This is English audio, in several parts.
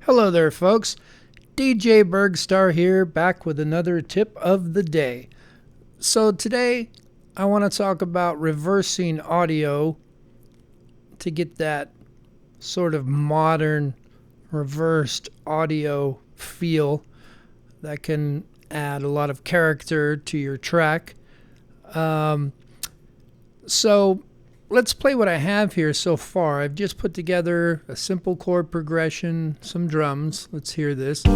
Hello there, folks. DJ Burgstarre here, back with another tip of the day. So today I want to talk about reversing audio to get that sort of modern reversed audio feel that can add a lot of character to your track. So let's play what I have here so far. I've just put together a simple chord progression, some drums. Let's hear this. All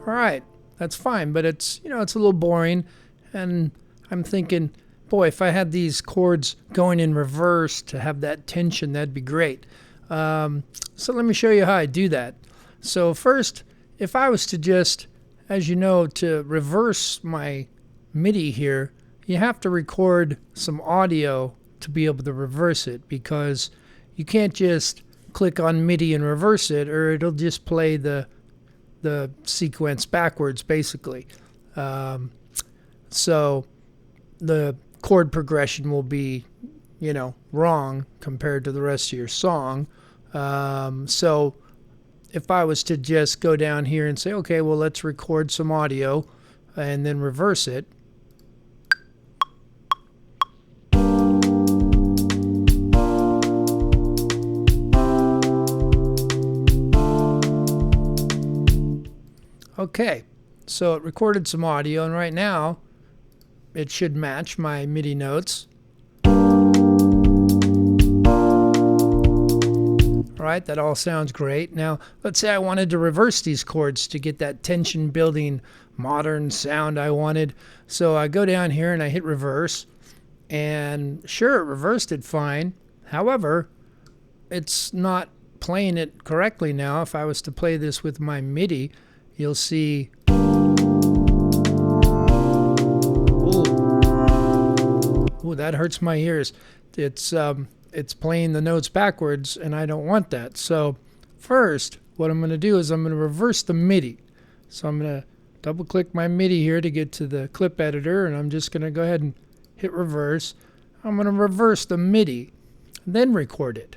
right, that's fine, but it's a little boring, and I'm thinking, boy, if I had these chords going in reverse to have that tension, that'd be great. So let me show you how I do that. So first, if I was to just, as you know, to reverse my MIDI here, you have to record some audio to be able to reverse it, because you can't just click on MIDI and reverse it, or it'll just play the sequence backwards, basically. So the chord progression will be, wrong compared to the rest of your song. So if I was to just go down here and say, okay, well, let's record some audio and then reverse it. Okay, so it recorded some audio, and right now it should match my MIDI notes. All right, that all sounds great. Now, let's say I wanted to reverse these chords to get that tension building modern sound I wanted. So I go down here and I hit reverse, and sure, it reversed it fine. However, it's not playing it correctly now. If I was to play this with my MIDI, you'll see, ooh, that hurts my ears. It's playing the notes backwards, and I don't want that. So first, what I'm going to do is I'm going to reverse the MIDI. So I'm going to double click my MIDI here to get to the clip editor, and I'm just going to go ahead and hit reverse. I'm going to reverse the MIDI, then record it.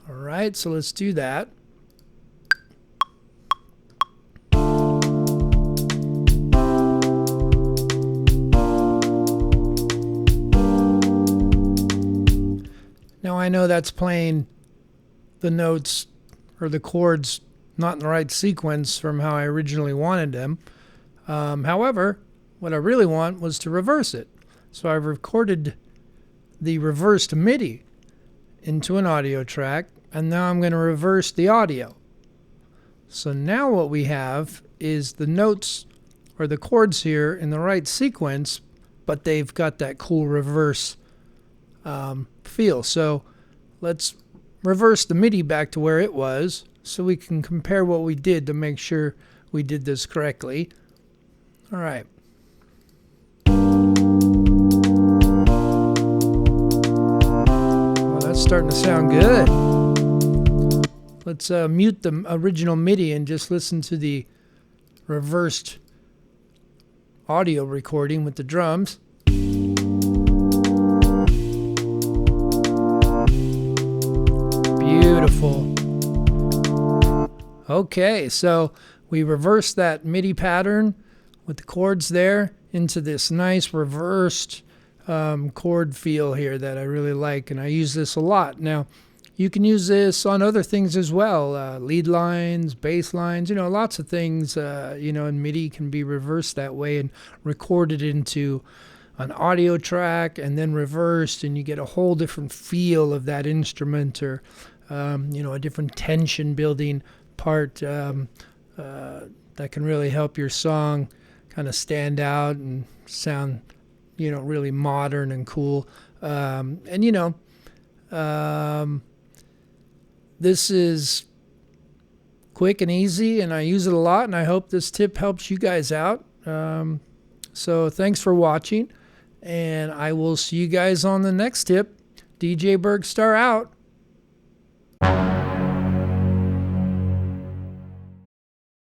All right, so let's do that. Now I know that's playing the notes or the chords not in the right sequence from how I originally wanted them. However, what I really want was to reverse it. So I've recorded the reversed MIDI into an audio track, and now I'm going to reverse the audio. So now what we have is the notes or the chords here in the right sequence, but they've got that cool reverse feel. So let's reverse the MIDI back to where it was so we can compare what we did to make sure we did this correctly. All right. Well, that's starting to sound good. Let's mute the original MIDI and just listen to the reversed audio recording with the drums. Beautiful. Okay, so we reversed that MIDI pattern with the chords there into this nice reversed chord feel here that I really like, and I use this a lot. Now, you can use this on other things as well, lead lines, bass lines, lots of things, and MIDI can be reversed that way and recorded into an audio track and then reversed, and you get a whole different feel of that instrument, or a different tension building part that can really help your song kind of stand out and sound, really modern and cool. This is quick and easy, and I use it a lot, and I hope this tip helps you guys out. So thanks for watching, and I will see you guys on the next tip. DJ Burgstarre out.